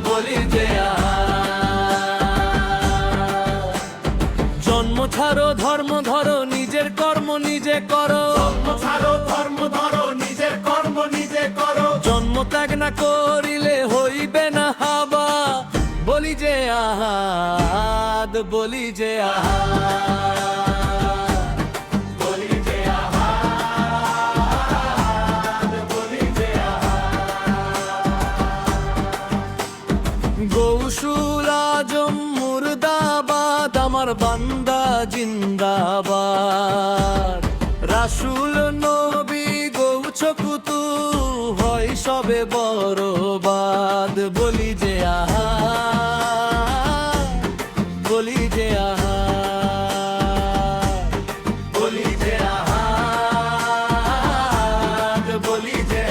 বলি যে জন্ম ছাড়ো ধর্ম ধরো নিজের কর্ম নিজে করো, জন্ম ছাড়ো ধর্ম ধরো নিজের কর্ম নিজে করো, জন্ম ত্যাগ না করিলে হইবে না হাবা, বলি যে আহাদ, বলি যে আহাদ, বলি যে আহাদ, বলি যে গৌসুল আজম মুর্দাবাদ, আমার বান্দা জিন্দাবাদ, রাসূল নবী গৌছ কুতু হয় সবে বরবাদ, বলি যে আহাদ, বলি যে আহাদ, বলি যে আহাদ, বলি যে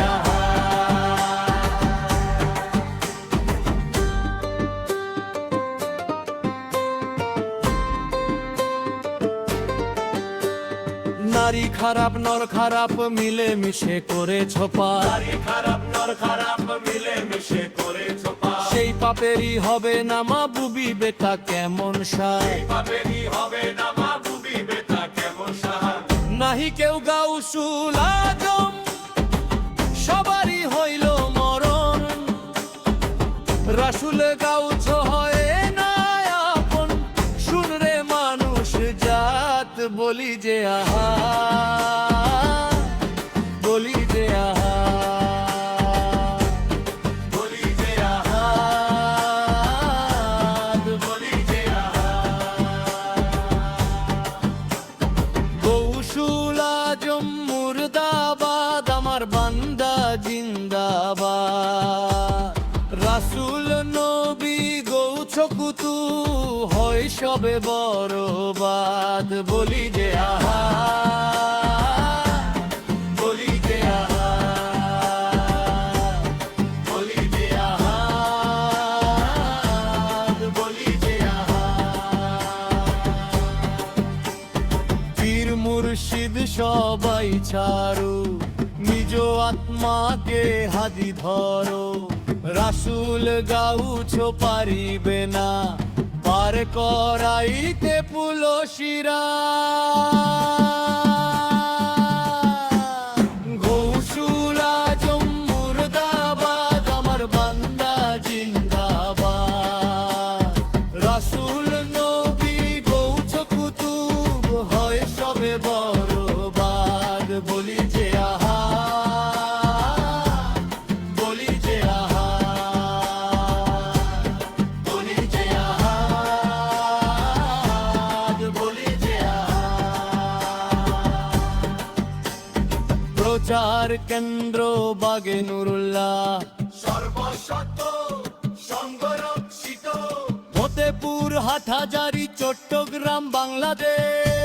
নারী খারাপ নর খারাপ মিলে মিশে করে ছোপা, নারী খারাপ নর খারাপ মিলে মিশে করে ছোপা, সেই পাপেরই হবে না মাহবুবি বেটা কেমন সায়, পাপেরই হবে না মাহবুবি বেটা কেমন সাহা, নাহি কেউ গাউসুল আজম সবারই হইল মরণ, রাসূল গাউছ হয় না আপন, শুনরে মানুষ জাত, বলি যে আহাদ, বলি যে আহাদ, বলি যে আহাদ, বলি যে গৌসুল আজম মুর্দাবাদ, আমার বান্দা জিন্দাবাদ, রাসূল নবী গৌছ কুতু হয় সবে বরবাদ, বলি যে আহাদ, বলি যে আহাদ, বলি যে আহাদ, বলি যে পীর মুর্শিদ সবাই ছাড়ো, নিজ আত্মাকে হাজি ধরো, রাসূল গাউছ পারিবে না পার করাইতে পুলসিরা, গৌসুল আজম মুর্দাবাদ, আমার বান্দা জিন্দাবাদ, রাসূল নবী গৌছ কুতুব হয় সবে বরবাদ, বলি যে আহাদ, বলি যে আহাদ, বলি যে আহাদ, বলি যে প্রচার কেন্দ্র বাগে নুরুল্লাহ, সর্বশত সংরক্ষিত, ফতেপুর হাটহাজারী চট্টগ্রাম বাংলাদেশ।